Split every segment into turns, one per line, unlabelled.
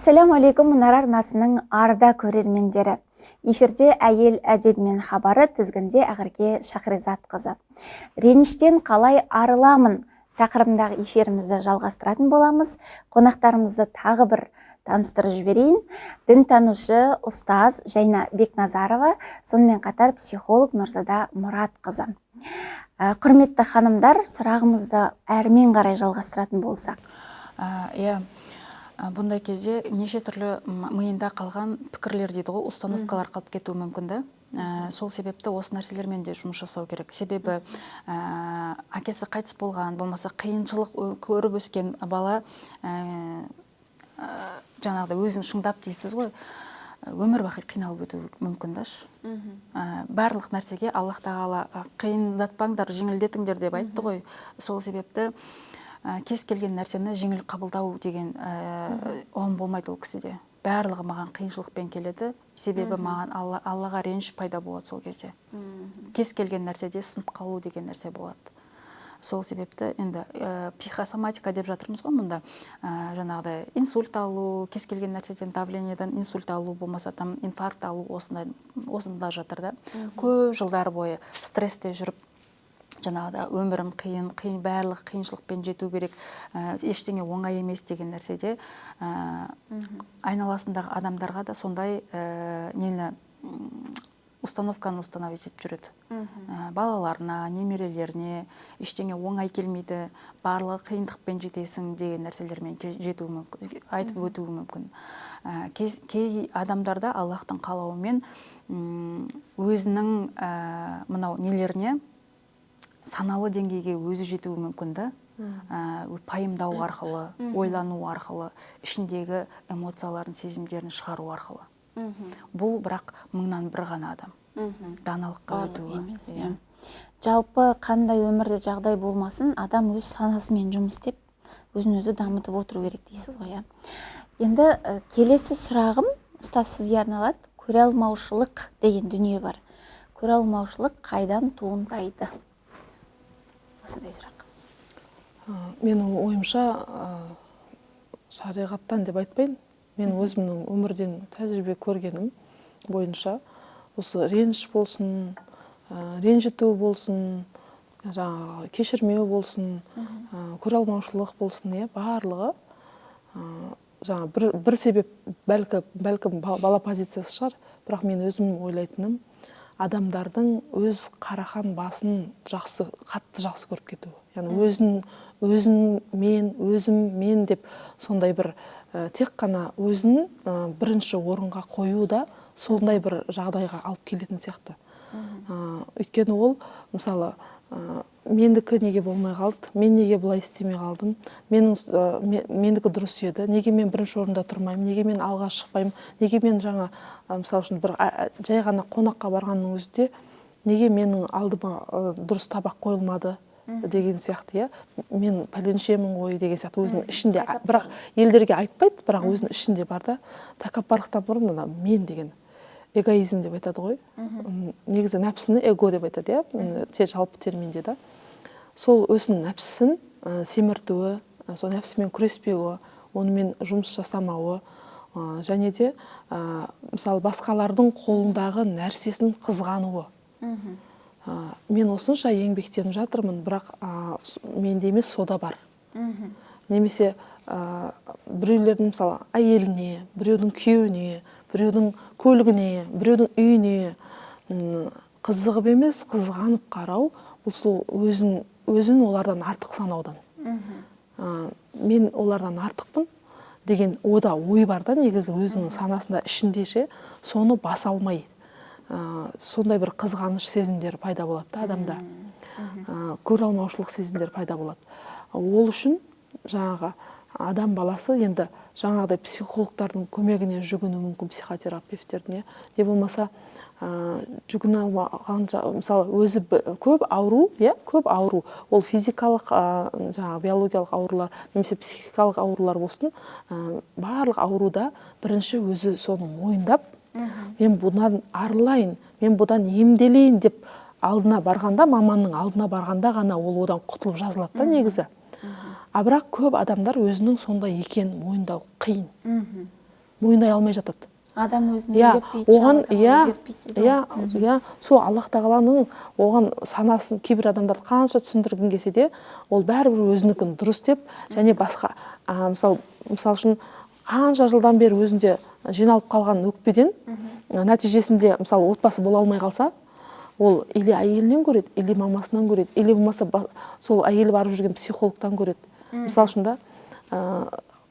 Ассаламу алейкум, Мұнар арнасының арда көрермендері. Эфирде әйел әдебімен хабары, тізгінде Ақерке Шахризат қызы. Реніштен қалай арыламын тақырыбындағы эфирімізді жалғастыратын боламыз. Қонақтарымызды тағы бір таныстырып жіберейін. Дінтанушы ұстаз Жайна Бекназарова, сонымен қатар психолог Нұрзада Мұрат қызы. Құрметті ханымдар, сұрағымызды әрмен қарай жалғастыратын болсақ.
Бұндай кезде неше түрлі миында қалған пікірлер дейді ғой, установкалар қалып кетуі мүмкін да. Сол себепті осы нәрселермен де жұмыс жасау керек. Себебі әкесі қайтыс болған, болмаса қиыншылық көріп өскен бала жаңағыда өзін шыңдап дейсіз ғой, өмір бақи қиналып өтуі мүмкін да. Барлық нәрсеге Аллах тағала қиындатпаңдар, жеңілдетіңдер деп айтты ғой. Сол себепті кез келген нәрсені жеңіл қабылдау деген оғым болмайды ол кісіде. Барлығы маған қиыншылықпен келеді, себебі маған Аллаға реніш пайда болады сол кезде. Кез келген нәрседе сынып қалу деген нәрсе болады. Сол себепті енді психосоматика деп жатырмыз ғой мұнда. Жаңағыдай инсульт алу, кез келген нәрседен давлениеден инсульт алу, болмаса там инфаркт алу осында жатыр да. Көп жылдар бойы стрессте жүріп, жаңағыда өмірім қиын, барлық қиыншылықпен жету керек, ештеңе оңай емес деген нәрседе айналасындағы адамдарға да сондай установканы установить етіп жүреді. Балаларына, немерелеріне ештеңе оңай келмейді, барлығы қиындықпен жетесің деген нәрселермен жетуі мүмкін, айтып өтуі мүмкін. Кей адамдарда Аллахтың қалауымен өзінің мынау нелеріне саналы деңгейге өзі жетуі мүмкін да, пайымдау арқылы, ойлану арқылы, ішіндегі эмоцияларын, сезімдерін шығару арқылы. Бұл бірақ мыңнан бір ғана адам. Даналыққа өтуі.
Жалпы қандай өмірде жағдай болмасын, адам өз санасымен жұмыс істеп, өзін өзі дамытып отыру керек дейсіз ғой. Енді келесі сұрағым, ұстаз сізге арналады. Көре алмаушылық деген дүние бар. Көре алмаушылық қайдан туындайды? Осындай сұрақ.
Менің ойымша шариғаттан деп айтпайын. Мен өзімнің өмірден тәжірибе көргенім бойынша осы реніш болсын, ренжіту болсын, кешірмеу болсын, көре алмаушылық болсын, барлығы бір себеп бәлкім бала позициясы шығар, бірақ мен өзім ойлайтыным адамдардың өз қарахан басын қатты жақсы көріп кетуі. Яғни өзім, мен деп сондай бір тек қана өзін бірінші орынға қою да сондай бір жағдайға алып келетін сияқты. Өйткені ол, мысалы, мендікі неге болмай қалды, мен неге бұлай істемей қалдым, мендікі дұрыс еді, неге мен бірінші орында тұрмаймын, неге мен алға шықпаймын, неге мен мысалы үшін бір жай ғана қонаққа барғанның өзінде неге менің алдыма дұрыс табақ қойылмады деген сияқты, мен пәленшемін ғой деген сияқты өзінің ішінде, бірақ елдерге айтпайды, бірақ өзінің ішінде бар да, тәкаппарлықтан бұрын мен деген эгоизм деп айтады ғой. Негізі нәпсіні эго деп айтады, жалпы терминде да. Сол өзінің нәпсісін семіртуі, сол нәпсімен күреспеуі, онымен жұмыс жасамауы, және де мысалы басқалардың қолындағы нәрсесін қызғануы. Мен осынша еңбектеніп жатырмын, бірақ менде емес сода бар. Немесе біреулердің мысалы әйеліне, біреудің күйеуіне, біреудің көлігіне, біреудің үйіне қызығып емес, қызғанып қарау, бұл сол өзін олардан артық санаудан. Мен олардан артықпын деген ода ой бар да, негізі өзінің санасында ішіндеше, соны баса алмай. Сондай бір қызғаныш сезімдер пайда болады да адамда. Көре алмаушылық сезімдер пайда болады. Ол үшін жаңағы адам баласы енді жаңағыдай психологтардың көмегіне жүгіну мүмкін, психотерапевтердің, не болмаса жүгіне алмағанша, мысалы өзі көп ауру, ол физикалық, жаңағы биологиялық аурулар, немесе психикалық аурулар болсын, барлық ауруда бірінші өзі соны мойындап, мен бұдан арылайын, мен бұдан емделейін деп алдына барғанда, маманның алдына барғанда ғана ол одан құтылып жазылады да негізі. Бірақ көп адамдар өзінің сондай екенін мойындау қиын. мойындай алмай жатады.
Адам өзін
Иә,
өзгертпейді,
оған
өзгертпейді дейді ғой.
иә, сол Аллах тағаланың оған санасын кейбір адамдар қанша түсіндіргің келсе де, ол бәрібір өзінікін дұрыс деп, және басқа мысалы үшін қанша жылдан бері өзінде жиналып қалған өкпеден нәтижесінде мысалы отбасы бола алмай қалса, ол или әйелінен көреді, или мамасынан көреді, или болмаса сол әйелі барып жүрген психологтан көреді. Мысалы үшін да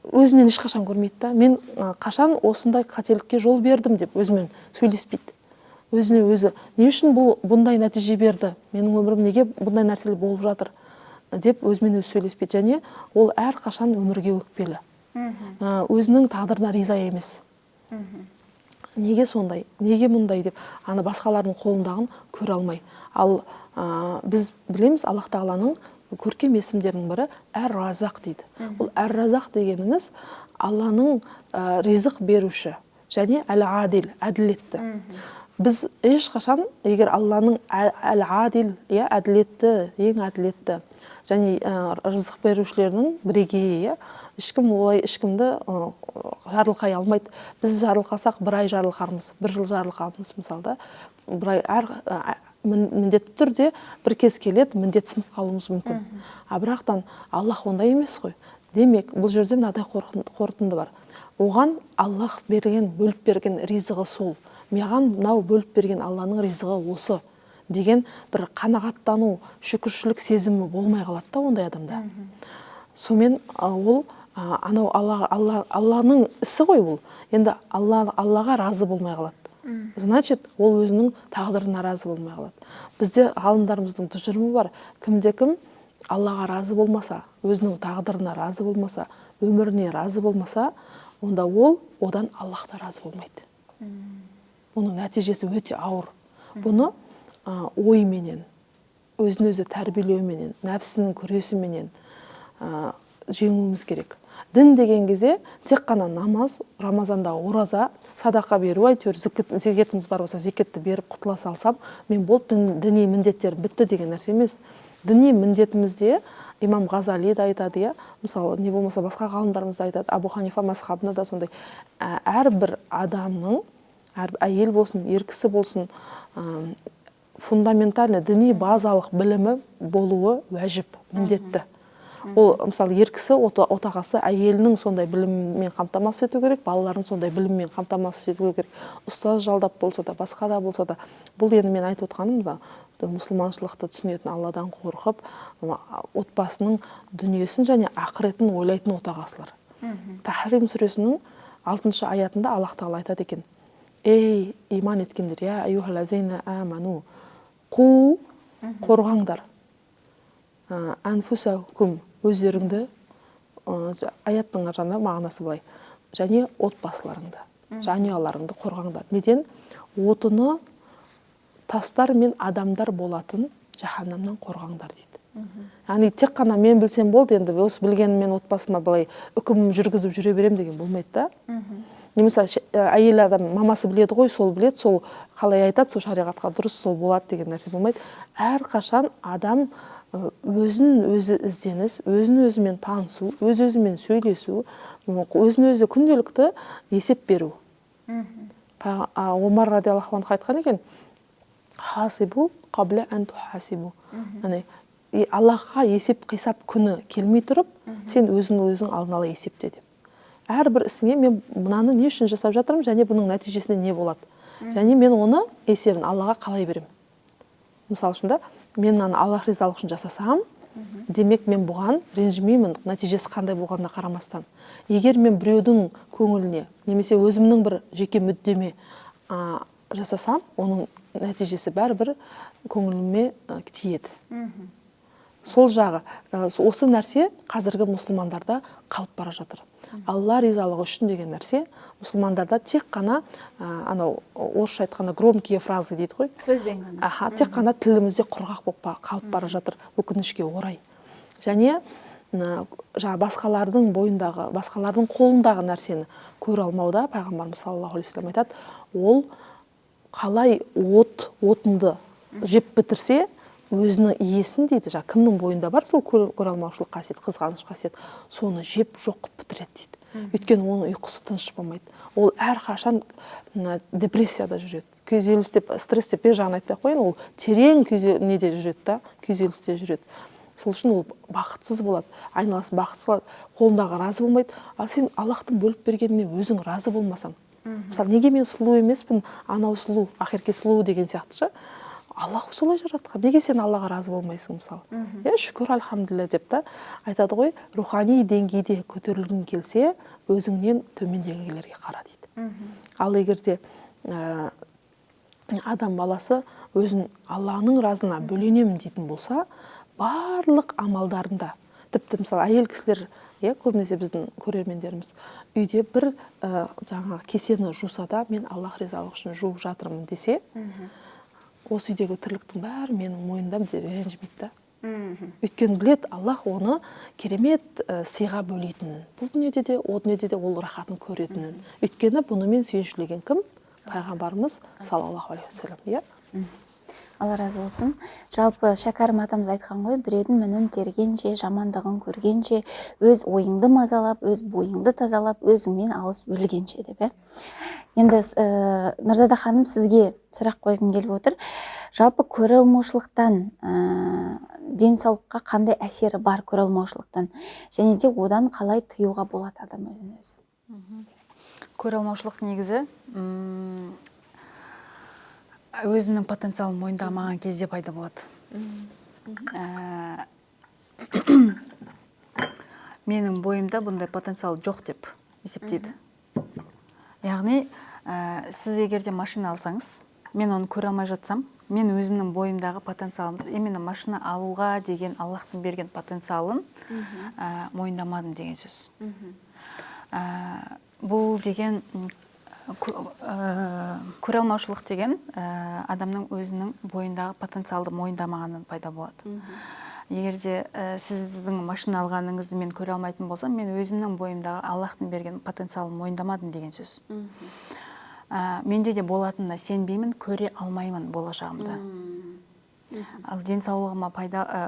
өзінен ешқашан көрмейді да, мен қашан осындай қателікке жол бердім деп өзімен сөйлеспейді. Өзіне өзі не үшін бұндай нәтиже берді, менің өмірім неге бұндай нәрселер болып жатыр деп өзімен өзі сөйлеспейді. Және ол әр қашан өмірге өкпелі, өзінің тағдырына риза емес. Неге сондай, неге мұндай деп басқалардың қолындағын көре алмай. Ал біз білеміз, Аллах тағаланың көркем есімдерінің бірі әр-разақ дейді. Ол әр-разақ дегеніміз Алланың ризық беруші және әл-адил, әділетті. Біз ешқашан, егер Алланың әл-адил, әділетті, ең әділетті және ризық берушілерінің бірегейі, ешкім олай ешкімді жарылқай алмайды. Біз жарылқасақ бір ай жарылқармыз, бір жыл жарылқармыз мысалда. Бір ай міндетті түрде бір кез келеді, міндет сынып қалуымыз мүмкін. Бірақтан Аллах ондай емес қой. Демек, бұл жерде мынадай қорытынды бар. Оған Аллах берген, бөліп берген ризығы сол. Маған мынау бөліп берген Алланың ризығы осы деген бір қанағаттану, шүкіршілік сезімі болмай қалады да ондай адамда. Сонымен ол анау Алланың ісі ғой бұл. Енді Аллаға разы болмай қалады. Значит, ол өзінің тағдырына разы болмай қалады. Бізде ғалымдарымыздың тұжырымы бар. Кімде-кім Аллаға разы болмаса, өзінің тағдырына разы болмаса, өміріне разы болмаса, онда ол одан Аллах та разы болмайды. Оның нәтижесі өте ауыр. Бұны ойменен, өзін-өзі тәрбиелеуменен, нәпсінің күресіменен жеңуіміз керек. Дін деген кезде тек қана намаз, Рамазанда ораза, садақа беру, әйтеуір зекетіміз бар болса, зекетті беріп құтыла салсам, мен бұл діни міндеттер бітті деген нәрсе емес. Діни міндетімізде имам Ғазали да айтады, мысалы, не болмаса басқа ғалымдарымыз да айтады, Абу Ханифа мазхабында да сондай. Әрбір адамның, әйел болсын, ер кісі болсын, фундаментальный діни базалық білімі болуы уәжіп, міндетті. Ол, мысалы, ер кісі, отағасы әйелінің сондай біліммен қамтамасыз ету керек, балаларын сондай біліммен қамтамасыз ету керек. Ұстаз жалдап болса да, басқа да болса да. Бұл енді мен айтып отқаным да, мұсылманшылықты түсінетін, Алладан қорқып, отбасының дүниесін және ақыретін ойлайтын отағасылар. Тахрим сүресінің 6-шы аятында Аллах тағала айтады екен: ей иман еткендер, я айюхалазейна аману, қорғаңдар, анфусакум, өздеріңді, аяттың жаңа мағынасы былай, және отбасыларыңды, жанұяларыңды қорғаңдар. Неден? Отыны тастар мен адамдар болатын жаһаннамнан қорғаңдар дейді. Яғни тек қана мен білсем болды, енді осы білгеніммен отбасыма былай үкім жүргізіп жүре берем деген болмайды да. Немесе әйел адам мамасы біледі ғой, сол біледі, сол қалай айтады, сол шариғатқа дұрыс сол болады деген нәрсе болмайды. Әр қашан адам өзін өзі ізденіс, өзін өзімен танысу, өз-өзімен сөйлесу, өзін өзі күнделікті есеп беру. Омар радиаллаху анху айтқан екен: хасибу қабля ан тухасибу. Аллахқа есеп қисап күні келмей тұрып, сен өзің алдын ала есепте деп. Әрбір ісіңе мен мынаны не үшін жасап жатырмын, және бұның нәтижесінде не болады. Және мен оны есебін Аллаға қалай берем. Мысалы үшін да, мен мынаны Аллах ризалық үшін жасасам, демек мен бұған ренжімеймін, нәтижесі қандай болғанына қарамастан. Егер мен біреудің көңіліне, немесе өзімнің бір жеке мүддеме жасасам, оның нәтижесі бәрібір көңіліме тиеді. Сол жағы, осы нәрсе қазіргі мұсылмандарда қалып бара жатыр. Алла ризалығы үшін деген нәрсе мұсылмандарда тек қана, анау орысша айтқанда громкие фразы дейді ғой.
Сөзбен ғана.
Тек қана тілімізде құрғақ болып қалып бара жатыр, өкінішке орай. Және басқалардың бойындағы, басқалардың қолындағы нәрсені көре алмауда, пайғамбарымыз саллаллаху алейхи вассалам айтады, ол қалай отынды жеп бітірсе, өзінің иесін дейді, кімнің бойында бар сол көре алмаушылық қасиет, қызғаныш қасиет, соны жеп жоқ бітіреді дейді. Өйткені оның ұйқысы тыныш болмайды. Ол әрқашан депрессияда жүреді. Күйзеліс деп, стресс деп бер жағын айтпай ақ қояйын, ол терең неде жүреді да, күйзелісте жүреді. Сол үшін ол бақытсыз болады, айналасы бақытсыз болады, қолындағы разы болмайды. Ал сен Аллахтың бөліп бергеніне өзің разы болмасаң, мысалы, неге мен сұлу емеспін, анау сұлу, ақерке сұлу деген сияқты ше. Аллах солай жаратқан. Неге сен Аллаға разы болмайсың, мысалы? Шүкір, альхамдулилля деп та айтады ғой, рухани деңгейде көтерілгің келсе, өзіңнен төмендегілерге қара дейді. Ал егерде адам баласы өзін Алланың разына бөленемін дейтін болса, барлық амалдарында, тіпті мысалы әйел кісілер, көбінесе біздің көрермендеріміз үйде бір жаңағы кесені жуса да, мен Аллах ризалығы үшін жуып жатырмын десе, осы үйдегі тірліктің бәрі менің мойнымда ренжімейді да. Өйткені біледі, Аллах оны керемет сыйға бөлейтінін. Бұл дүниеде де, о дүниеде де ол рахатын көретінін. Өйткені бұнымен сүйіншілеген кім? Пайғамбарымыз саллаллаху алейхи уассалам.
Алла разы болсын. Жалпы Шәкәрім атамыз айтқан ғой, біреудің мінін тергенше, жамандығын көргенше, өз ойыңды мазалап, өз бойыңды тазалап, өзіңмен алыс өлгенше деп. Енді Нұрзада ханым, сізге сұрақ қойғым келіп отыр. Жалпы көре алмаушылықтан денсаулыққа қандай әсері бар көре алмаушылықтан, және де одан қалай тыюға болады адам өзін өзі?
Көре алмаушылық негізі өзінің потенциалын мойындамаған кезде пайда болады. Менің бойымда бұндай потенциал жоқ деп есептейді. Яғни, сіз егерде машина алсаңыз, мен оны көре алмай жатсам, мен өзімнің бойымдағы потенциалымды, именно машина алуға деген Аллахтың берген потенциалын мойындамадым деген сөз. Бұл деген көре алмаушылық деген адамның өзінің бойындағы потенциалды мойындамағанын пайда болады. Егерде сіздің машина алғаныңызды мен көре алмайтын болсам, мен өзімнің бойымдағы Аллахтың берген потенциалын мойындамадым деген сөз. Менде де болатынына сенбеймін, көре алмаймын болашағымда. Ал денсаулығыма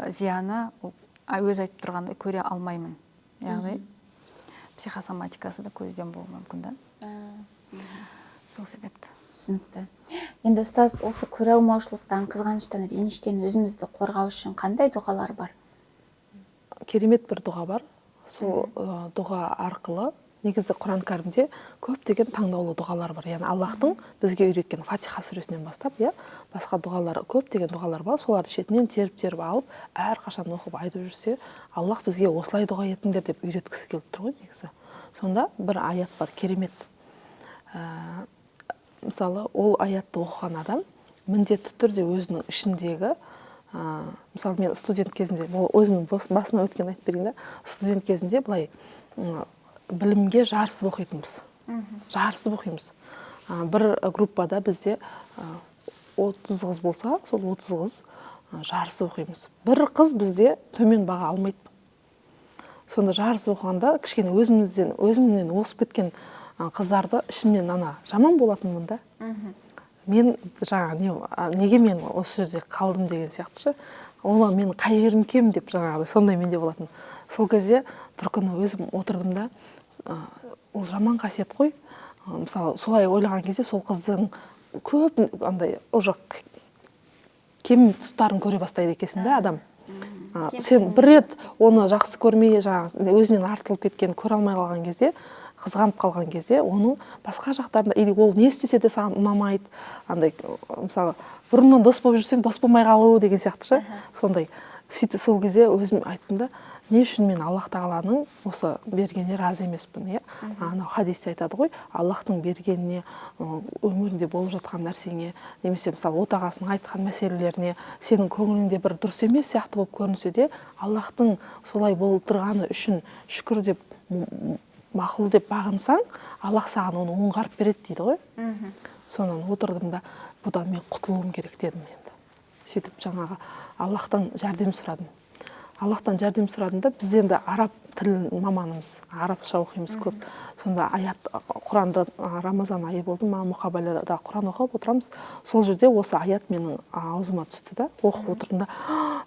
зияны өз айтып тұрғанда көре алмаймын. Яғни психосоматикасы да көзден болуы мүмкін да. Сол себепті.
Түсінікті. Енді ұстаз, осы көре алмаушылықтан, қызғаныштан, реніштен өзімізді қорғау үшін қандай дұғалар бар?
Керемет бір дұға бар. Сол дұға арқылы негізі Құран кәрімде көптеген таңдаулы дұғалар бар. Яғни Аллахтың бізге үйреткен Фатиха сүресінен бастап, басқа дұғалар, көптеген дұғалар бар. Соларды шетінен теріп алып, әрқашан оқып айтып жүрсе, Аллах бізге осылай дұға етіңдер деп үйреткісі келіп тұр ғой негізі. Сонда бір аят бар, керемет. Мысалы, ол аятты оқыған адам міндетті түрде өзінің ішіндегі, мысалы, мен студент кезімде, өзімнің басыма өткен айтып берейін да, студент кезімде былай білімге жарысып оқитынбыз. Жарысып оқимыз. Бір группада бізде 30 қыз болса, сол 30 қыз жарысып оқимыз. Бір қыз бізде төмен баға алмайды. Сонда жарысып оқығанда кішкене өзімнен осып кеткен қыздарды ішімнен жаман болатынмын да. Мен неге мен осы жерде қалдым деген сияқты ше. Ола мен қай жерім кем деп сондай менде болатын. Сол кезде бір күні өзім отырдым да, ол жаман қасиет қой. Мысалы, солай ойлаған кезде сол қыздың көп уже кем тұстарын көре бастайды екенсің да адам. Сен бір рет оны жақсы көрмей, өзінен артылып кеткен, көре алмай қалған кезде, қызғанып қалған кезде, оның басқа жақтарында, или ол не істесе де саған ұнамайды, мысалы, бұрыннан дос болып жүрсем, дос болмай қалу деген сияқты ше. Сондай. Сөйтіп сол кезде өзім айттым да, не үшін мен Аллах тағаланың осы бергеніне разы емеспін, Анау хадисте айтады ғой, Аллахтың бергеніне, өмірінде болып жатқан нәрсеңе, немесе мысалы отағасының айтқан мәселелеріне сенің көңіліңде бір дұрыс емес сияқты болып көрінсе де, Аллахтың солай болдырғаны үшін шүкір деп, мақұл деп бағынсаң, Аллах саған оны оңғарып береді дейді ғой. Сонан отырдым да, бұдан мен құтылуым керек дедім енді. Сөйтіп жаңағы Аллахтан жәрдем сұрадым. Аллахтан жәрдем сұрадым да, біз енді араб тілін маманымыз, арабша оқимыз көп. Сонда аят Құранды Рамазан айы болды ма, мұқабалада Құран оқып отырамыз. Сол жерде осы аят менің аузыма түсті да, оқып отырдым да,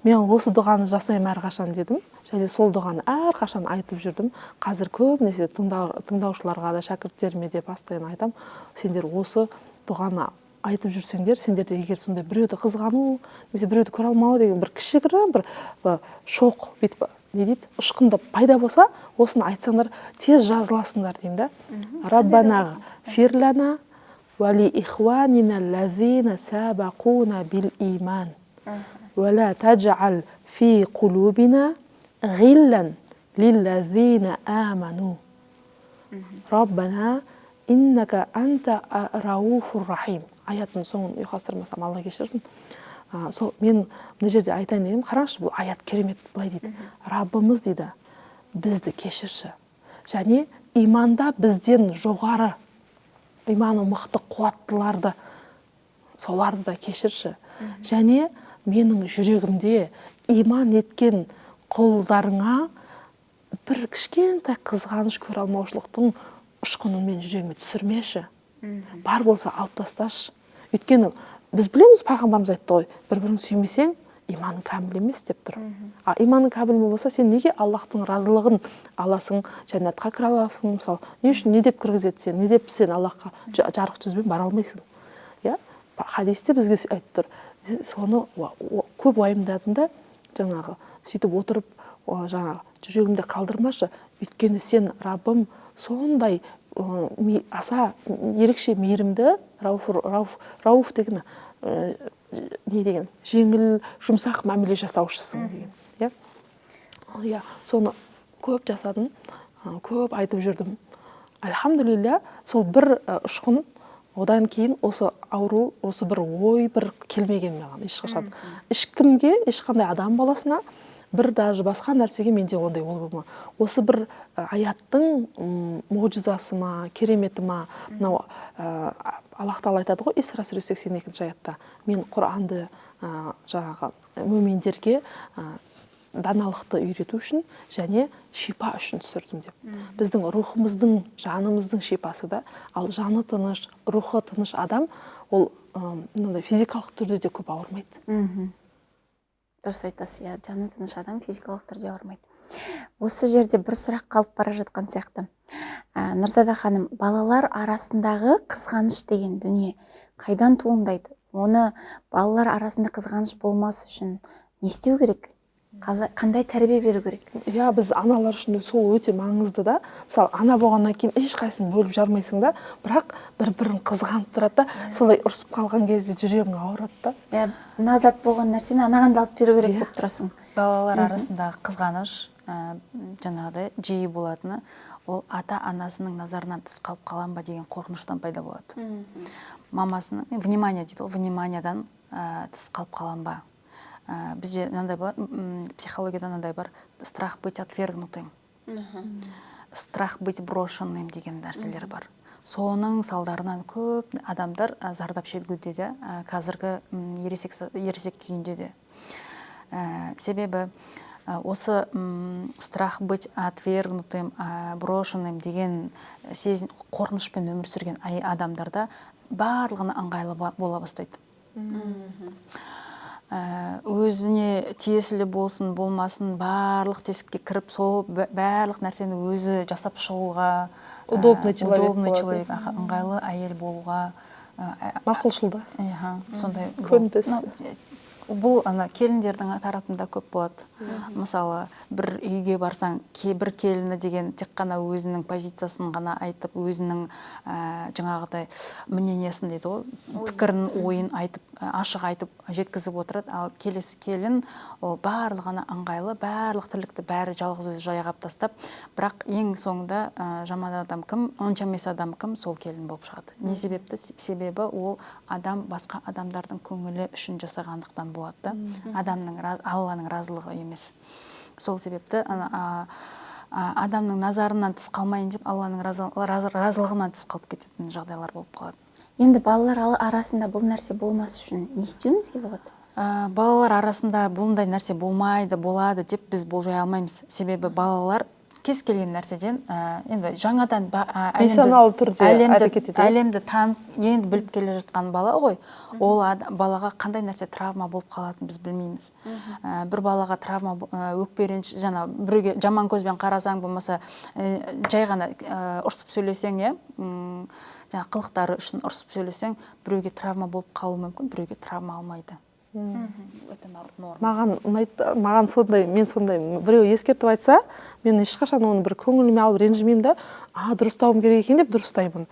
мен осы дұғаны жасаймын әрқашан дедім. Және сол дұғаны әрқашан айтып жүрдім. Қазір көбінесе тыңдаушыларға да, шәкірттеріме де постоянно айтам, сендер осы дұғаны айтып жүрсеңдер, сендерде егер сондай біреуді қызғану, немесе біреуді көре алмау деген бір кішігірім бір шоқ бүйтіп не дейді, ұшқынды пайда болса, осыны айтсаңдар тез жазыласыңдар деймін да. Раббана фирлана вали ихванина лазина сабақуна бил иман вала таджал фи кулубина ғиллан лиллазина аману Раббана иннака анта рауфур рахим. Аяттың соңын ұйқастырмасам, Алла кешірсін. Сол мен мына жерде айтайын дегенім, қараңызшы, бұл аят керемет, былай дейді. Раббымыз дейді, бізді кешірші. Және иманда бізден жоғары, иманы мықты қуаттыларды, соларды да кешірші. Және менің жүрегімде иман еткен құлдарыңа бір кішкентай қызғаныш көре алмаушылықтың ұшқынын мен жүрегіме түсірмеші. Бар болса алып тасташы. Өйткені біз білеміз, пайғамбарымыз айтты ғой, бір-бірін сүймесең, иманың кәміл емес деп тұр. Иманың кәміл болса, сен неге Аллахтың разылығын аласың, жәннатқа кіре аласың, мысалы, не үшін, не деп кіргізеді сен, не деп сен Аллахқа жарық жүзбен бара алмайсың. Хадисте бізге айтып тұр. Соны көп уайымдадым да, жаңағы сөйтіп отырып, жаңағы жүрегімде қалдырмашы. Өйткені сен, Раббым, сондай аса ерекше мейірімді, рауф деген не деген, жеңіл, жұмсақ мәміле жасаушысың деген. Соны көп жасадым, көп айтып жүрдім. Альхамдулилля, сол бір ұшқын, одан кейін осы ауру, осы бір ой бір келмеген маған ешқашан. Ешкімге, ешқандай адам баласына, бір даже басқа нәрсеге менде ондай ой болма. Осы бір аяттың мұғжизасы ма, кереметі ма, мынау Аллах Тағала айтады ғой, Исра сүресі 82-ші аятта, мен Құранды жаңағы мөминдерге даналықты үйрету үшін және шипа үшін түсірдім деп. Біздің рухымыздың, жанымыздың шипасы да, ал жаны тыныш, рухы тыныш адам, ол физикалық түрде де көп ауырмайды.
Дұрыс айтасыз, жаны тыныш адам физикалық түрде ауырмайды. Осы жерде бір сұрақ қалып бара жатқан сияқты. Нұрзада ханым, балалар арасындағы қызғаныш деген дүние қайдан туындайды? Оны балалар арасында қызғаныш болмас үшін не істеу керек? Қандай тәрбие беру керек?
Біз аналар үшін сол өте маңызды да. Мысалы, ана болғаннан кейін ешқайсысын бөліп жармайсың да, бірақ бір-бірін қызғанып тұрады да, солай ұрсып қалған кезде жүрегің ауырады да.
Назат болған нәрсені анаған да алып беру керек болып тұрасың.
Балалар арасындағы қызғаныш жаңағыдай жиі болатыны, ол ата-анасының назарынан тыс қалып қалам ба деген қорқыныштан пайда болады. Мамасының внимание дейді, вниманиядан тыс қалып қалам ба. Бізде мынандай бар, психологияда мынандай бар, страх быть отвергнутым, страх быть брошенным деген нәрселер бар. Соның салдарынан көп адамдар зардап шегуде де, қазіргі ересек күйінде де. Себебі осы страх быть отвергнутым, брошенным деген қорқынышпен өмір сүрген адамдарда барлығына ыңғайлы бола бастайды. Өзіне тиесілі болсын, болмасын, барлық тесікке кіріп, сол барлық нәрсені өзі жасап шығуға,
удобный человек,
ыңғайлы әйел болуға,
мақұлшыл да.
Сондай
көнбіс.
Бұл келіндердің тарапында көп болады. Мысалы, бір үйге барсаң, бір келіні деген тек қана өзінің позициясын ғана айтып, өзінің жаңағыдай мнениесін дейді ғой, пікірін, ойын айтып, ашық айтып жеткізіп отырады. Ал келесі келін, ол барлығына ыңғайлы, барлық тірлікті бәрі жалғыз өзі жайғап тастап, бірақ ең соңында жаман адам кім, онша емес адам кім, сол келін болып шығады. Не себепті? Себебі ол адам басқа адамдардың көңілі үшін жасағандықтан болады да, Алланың разылығы емес. Сол себепті адамның назарынан тыс қалмайын деп, Алланың разылығынан тыс қалып кететін жағдайлар болып қалады.
Енді балалар арасында бұл нәрсе болмас үшін не істеуімізге болады?
Балалар арасында бұндай нәрсе болмайды, болады деп біз болжай алмаймыз. Себебі балалар кез келген нәрседен енді жаңадан
бейсаналы түрде әрекет етеді.
әлемді танып, енді біліп келе жатқан бала ғой. Ол балаға қандай нәрсе травма болып қалатынын біз білмейміз. Бір балаға травма өкпе реніш, жаңа біреуге жаман көзбен қарасаң, болмаса жай ғана ұрсып сөйлесең, жаңа қылықтары үшін ұрсып сөйлесең, біреуге травма болып қалуы мүмкін, біреуге травма алмайды.
Маған ұнайды, маған сондай, мен сондай біреу ескертіп айтса, мен ешқашан оны бір көңіліме алып ренжімеймін да, дұрыстауым керек екен деп дұрыстаймын.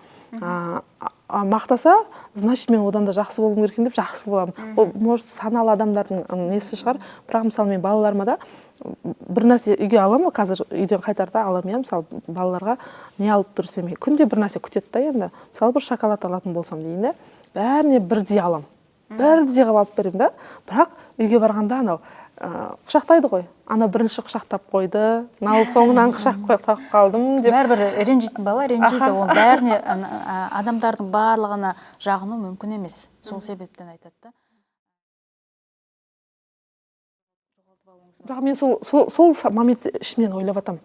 Мақтаса, значит мен одан да жақсы болуым керек екен деп жақсы боламын. Ол может саналы адамдардың несі шығар, бірақ мысалы мен балаларыма да бір нәрсе үйге аламын, қазір үйден қайтарда аламын, мысалы балаларға не алып берсем, күнде бір нәрсе күтеді да енді. Мысалы бір шоколад алатын болсам дейін, бәріне бірдей аламын. Бірдей қылып алып беремін да, бірақ үйге барғанда анау құшақтайды ғой. Ана бірінші құшақтап қойды, мынау соңынан құшақтап қалдым деп.
Бәрібір ренжитін бала ренжиді, ол бәріне адамдардың барлығына жағыну мүмкін емес. Сол себептен айтады да.
Бірақ мен сол момент ішімнен ойлап атам.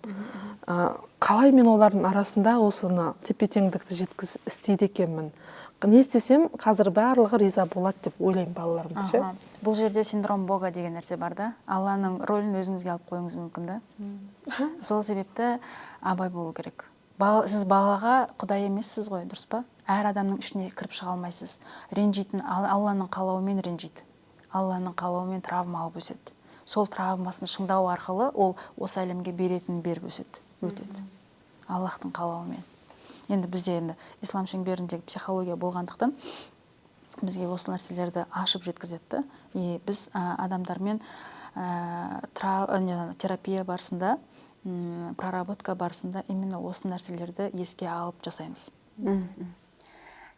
Қалай мен олардың арасында осыны тепе-теңдікті істейді екенмін. Не істесем, қазір барлығы риза болады деп ойлаймын балаларымды ше.
Бұл жерде синдром Бога деген нәрсе бар да. Алланың рөлін өзіңізге алып қойыңыз мүмкін да. Сол себепті абай болу керек. Сіз балаға құдай емессіз ғой, дұрыс па? Әр адамның ішіне кіріп шыға алмайсыз. Ренжитін Алланың қалауымен ренжиді. Алланың қалауымен травма алып өседі. Сол травмасын шыңдау арқылы ол осы әлемге беретінін беріп өтеді. Аллахтың қалауымен. Енді бізде енді ислам шеңберіндегі психология болғандықтан бізге осы нәрселерді ашып жеткізеді. И біз адамдармен терапия барысында, проработка барысында именно осы нәрселерді еске алып жасаймыз.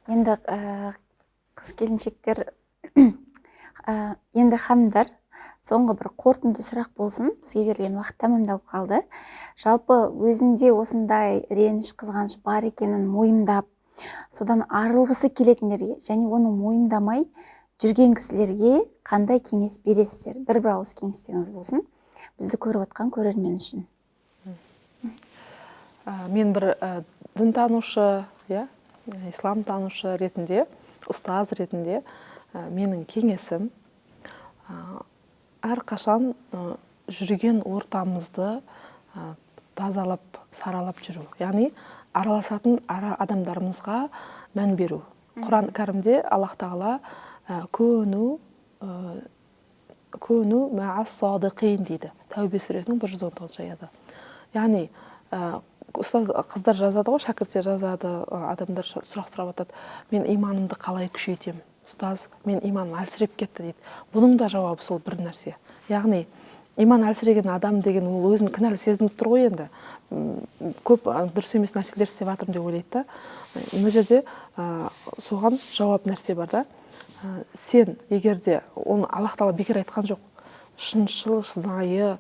Енді қыз келіншектер, енді ханымдар, соңғы бір қорытынды сұрақ болсын, бізге берілген уақыт тәмамдалып қалды. Жалпы өзінде осындай реніш, қызғаныш бар екенін мойындап, содан арылғысы келетіндерге және оны мойындамай жүрген кісілерге қандай кеңес бересіздер? Бір ауыз кеңестеріңіз болсын, бізді көріп отқан көрермен үшін.
Мен бір дінтанушы, ислам танушы ретінде, ұстаз ретінде менің кеңесім әрқашан жүрген ортамызды тазалап, саралап жүру. Яғни араласатын адамдарымызға мән беру. Құран кәрімде Аллах тағала көну мәәс садиқин дейді. Тәубе сүресінің 119 аяты. Яғни қыздар жазады ғой, шәкірттер жазады, адамдар сұрақ сұрап жатады. Мен иманымды қалай күшейтемін? Ұстаз, мен иманым әлсіреп кетті дейді. Бұның да жауабы сол бір нәрсе. Яғни иман әлсіреген адам деген ол өзін кінәлі сезініп тұр ғой енді. Көп дұрыс емес нәрселер істеп жатырмын деп ойлайды да. Мына жерде соған жауап нәрсе бар да. Сен егерде оны Аллах тағала бекер айтқан жоқ. Шыншыл, шынайы,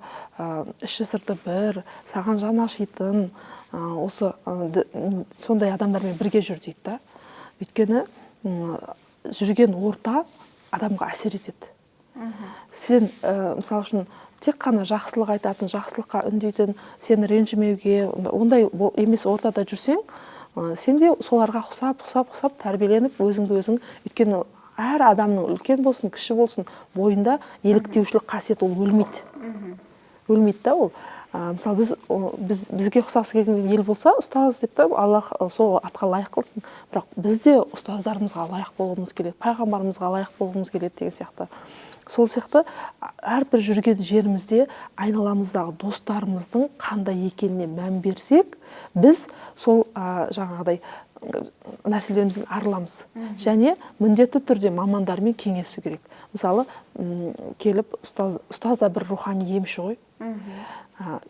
іші сырты бір, саған жан ашитын, осы сондай адамдармен бірге жүр дейді да. Өйткені жүрген орта адамға әсер етеді. Сен, мысалы үшін, тек қана жақсылық айтатын, жақсылыққа үндейтін, сені ренжімеуге, ондай емес ортада жүрсең, сен де соларға ұқсап тәрбиеленіп, өзіңді өзің, өйткені әр адамның үлкен болсын, кіші болсын, бойында еліктеушілік қасиет ол өлмейді. Өлмейді да ол. Мысалы бізге ұқсасы келген ел болса, ұстаз деп та Аллах сол атқа лайық қылсын. Бірақ біз де ұстаздарымызға лайық болуымыз келеді, пайғамбарымызға лайық болуымыз келеді деген сияқты. Сол сияқты әрбір жүрген жерімізде айналамыздағы достарымыздың қандай екеніне мән берсек, біз сол жаңағыдай нәрселерімізден арыламыз. Және міндетті түрде мамандармен кеңесу керек. Мысалы, келіп ұстаз да бір рухани емші ғой.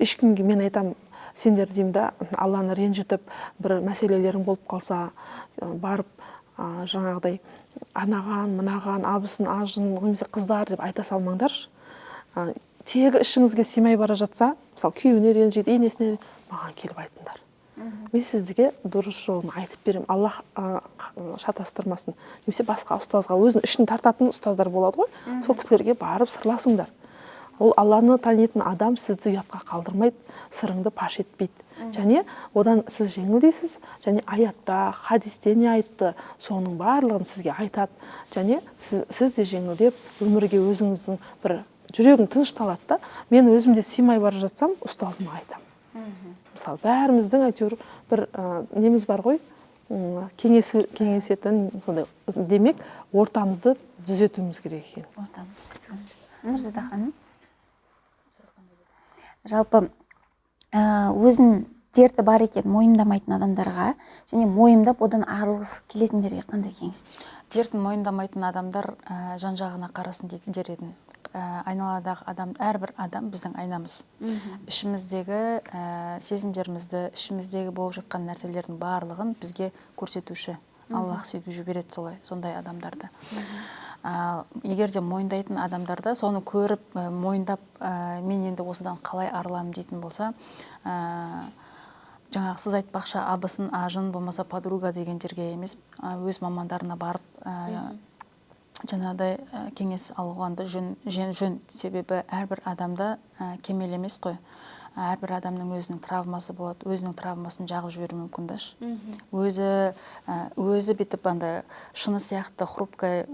Ешкімге мен айтам, сендер деймін да, Алланы ренжітіп, бір мәселелерің болып қалса, барып жаңағыдай анаған, мынаған, абысын, ажын, немесе қыздар деп айта салмаңдаршы. Тегі ішіңізге симай бара жатса, мысалы күйеуіне ренжиді, енесіне, маған келіп айтыңдар. мен сізге дұрыс жолын айтып беремін, Аллах шатастырмасын. Немесе басқа ұстазға, өзінің ішін тартатын ұстаздар болады ғой, сол кісілерге барып сырласыңдар. Ол Алланы танитын адам сізді ұятқа қалдырмайды, сырыңды паш етпейді. Және одан сіз жеңілдейсіз, және аятта, хадисте не айтты, соның барлығын сізге айтады. Және сіз де жеңілдеп, өмірге өзіңіздің бір жүрегің тынышталады да. Мен өзімде сыймай бара жатсам, ұстазыма айтамын. Мысалы, бәріміздің әйтеуір бір неміз бар ғой, кеңесетін, сондай демек, ортамызды түзетуіміз керек екен.
Ортамыз түзетуіміз. Нұрзада ханым? Жалпы өзін дерті бар екен мойындамайтын адамдарға және мойындап одан арылғысы келетіндерге қандай кеңес бересіз?
Дертін мойындамайтын адамдар жан жағына қарасын дер едім. Айналадағы адам, әрбір адам біздің айнамыз. Ішіміздегі сезімдерімізді, ішіміздегі болып жатқан нәрселердің барлығын бізге көрсетуші. Аллах сөйтіп жібереді солай, сондай адамдарды. Егер де мойындайтын адамдарда соны көріп, мойындап, мен енді осыдан қалай арыламын дейтін болса, жаңағы сіз айтпақшы абысын, ажын, болмаса подруга дегендерге емес, өз мамандарына барып, жаңағыдай кеңес алғанды жөн. Себебі әрбір адамда кемел емес қой. Әрбір адамның өзінің травмасы болады, өзінің травмасын жағып жіберу мүмкін даш. Өзі бітіп андай шыны сияқты хрупкай,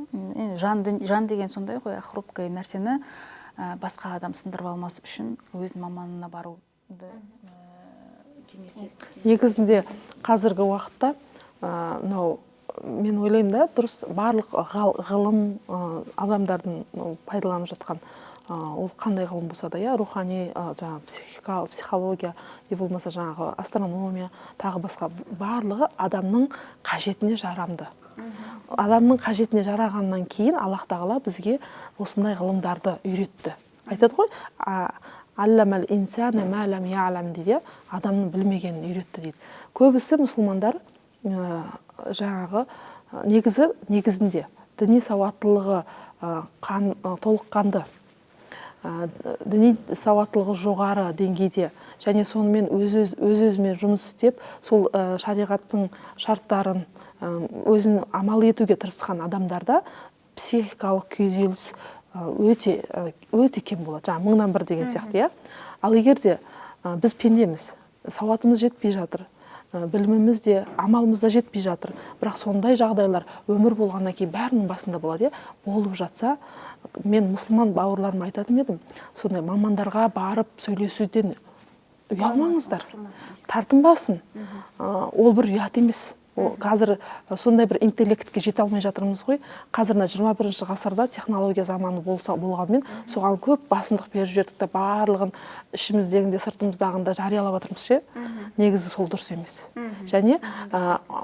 жан деген сондай ғой, хрупкай нәрсені басқа адам сындырып алмас үшін өз маманына баруды кеңес.
Негізінде қазіргі уақытта мен ойлаймын да, дұрыс барлық ғылым адамдардың пайдаланып жатқан, ол қандай ғылым болса да, рухани, психология, болмаса жаңағы астрономия, тағы басқа барлығы адамның қажетіне жарамды. Адамның қажетіне жарағаннан кейін Аллах тағала бізге осындай ғылымдарды үйретті. Айтады ғой, алламал инсана ма лам я'лам дейді, адамның білмегенін үйретті дейді. Көбісі мұсылмандар жаңағы негізінде діни сауаттылығы толыққанды, діни сауаттылығы жоғары деңгейде, және сонымен өз-өзімен жұмыс істеп, сол шариғаттың шарттарын өзін амал етуге тырысқан адамдарда психикалық күйзеліс өте кем болады. Жаңа 1000-1 деген сияқты, Ал егер де біз пендеміз, сауатымыз жетпей жатыр, біліміміз де, амалымыз да жетпей жатыр, бірақ сондай жағдайлар өмір болғаннан кейін бәрінің басында болады, болып жатса, мен мұсылман бауырларыма айтатын едім, сондай мамандарға барып сөйлесуден ұялмаңыздар, тартынбасын. Ол бір ұят емес. Қазір сондай бір интеллектке жете алмай жатырмыз ғой. Қазір 21 ғасырда технология заманы болғанымен, соған көп басымдық беріп жібердік та, барлығын ішіміздегінде, сыртымыздағында жариялап жатырмыз ше. Негізі сол дұрыс емес. Және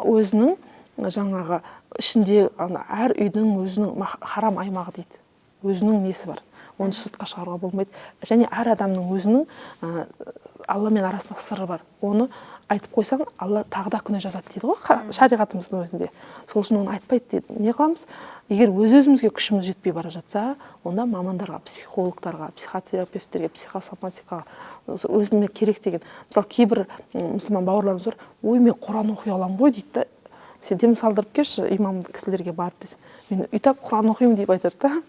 өзінің жаңағы ішінде әр үйдің өзінің харам аймағы дейді. Өзінің несі бар. Оны сыртқа шығаруға болмайды. Және әр адамның өзінің Алламен арасында сыры бар. Оны айтып қойсаң, Алла тағы да күнә жазады дейді ғой, шариғатымыздың өзінде. Сол үшін оны айтпайды дейді. Не қыламыз? Егер өз-өзімізге күшіміз жетпей бара жатса, онда мамандарға, психологтарға, психотерапевттерге, психосоматикаға өзіме керек деген. Мысалы, кейбір мұсылман бауырларымыз бар, ой, мен Құран оқи аламын ғой дейді да. Сен дем салдырып келші, имам кісілерге барып десе. Мен үйтіп Құран оқимын деп айтады да.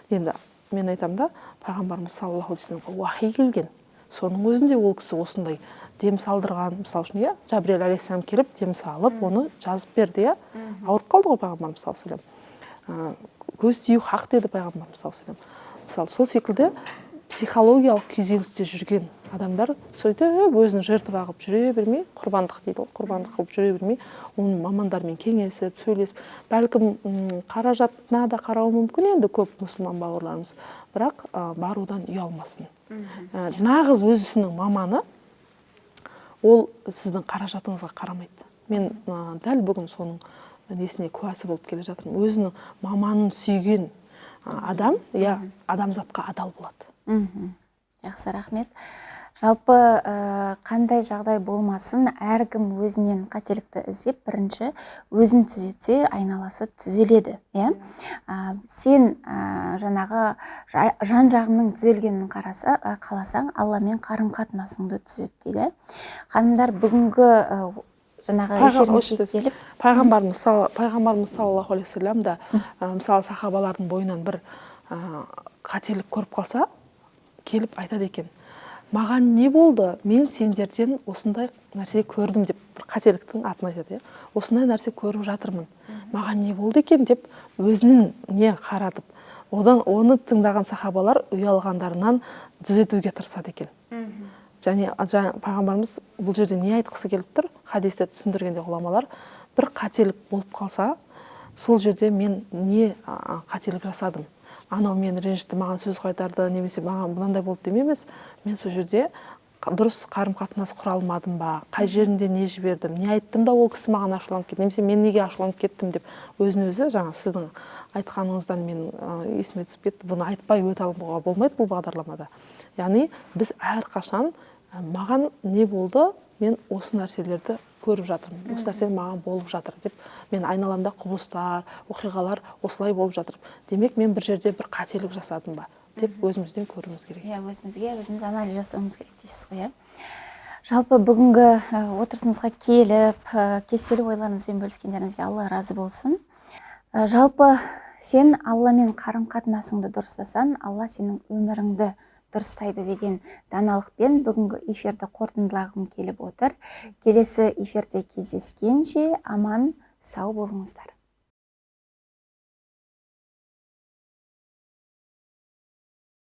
Енді мен айтамын да, пайғамбарымыз саллаллаху алейхи вассаламға уахи келген. Соның өзінде ол кісі осындай дем салдырған, мысалы үшін, Жабрил алейхиссалам келіп дем салып, оны жазып берді, ауырып қалды ғой пайғамбарымыз саллаллаху алейхи вассалам. Көз тию хақ деді пайғамбарымыз саллаллаху алейхи вассалам. Мысалы, сол секілді психологиялық күйзелісте жүрген адамдар сөйтіп өзін жертва қылып жүре бермей, құрбандық дейді ғой, құрбандық қылып жүре бермей, оның мамандармен кеңесіп, сөйлесіп, бәлкім қаражатына да қарауы мүмкін енді көп мұсылман бауырларымыз, бірақ барудан ұялмасын. Нағыз өз ісінің маманы ол сіздің қаражатыңызға қарамайды. Мен дәл бүгін соның несіне куәсі болып келе жатырмын. Өзінің маманын сүйген адам, адамзатқа адал болады.
Жақсы, рахмет. Жалпы қандай жағдай болмасын, әркім өзінен қателікті іздеп, бірінші өзін түзетсе, айналасы түзеледі. Сен жаңағы жан жағыңның түзелгенін қаласаң, Алламен қарым-қатынасыңды түзет дейді. Ханымдар, бүгінгі жаңағы эфирімізге келіп,
пайғамбарымыз саллаллаху алейхи вассалам да мысалы сахабалардың бойынан бір қателік көріп қалса, келіп айтады екен: маған не болды, мен сендерден осындай нәрсе көрдім деп, бір қателіктің атын айтады. Осындай нәрсе көріп жатырмын, маған не болды екен деп өзінің не қаратып, оны тыңдаған сахабалар ұялғандарынан түзетуге тырысады екен. Және пайғамбарымыз бұл жерде не айтқысы келіп тұр? Хадисте түсіндіргенде ғұламалар, бір қателік болып қалса, сол жерде мен не қателік жасадым, анау мені ренжітті, маған сөз қайтарды, немесе маған мынандай болды демейміз. Мен сол жерде дұрыс қарым-қатынас құра алмадым ба, қай жерінде не жібердім, не айттым да ол кісі маған ашуланып кетті, немесе мен неге ашуланып кеттім деп өзін-өзі жаңа сіздің айтқаныңыздан мен есіме түсіп кетті. Бұны айтпай өте алуға болмайды бұл бағдарламада. Яғни біз әрқашан маған не болды, мен осы нәрселерді көріп жатырмын, осы нәрсе маған болып жатыр деп, мен айналамда құбылыстар, оқиғалар осылай болып жатыр. Демек, мен бір жерде бір қателік жасадым ба деп өзімізден көруіміз керек.
Өзіміз анализ жасауымыз керек дейсіз ғой. Жалпы бүгінгі отырысымызға келіп, кестелі ойларыңызбен бөліскендеріңізге Алла разы болсын. Жалпы сен Алламен қарым-қатынасыңды дұрыстасаң, Алла сенің өміріңді дұрыстайды деген даналықпен бүгінгі эфирді қорытындылағым келіп отыр. Келесі эфирде кездескенше аман, сау болыңыздар.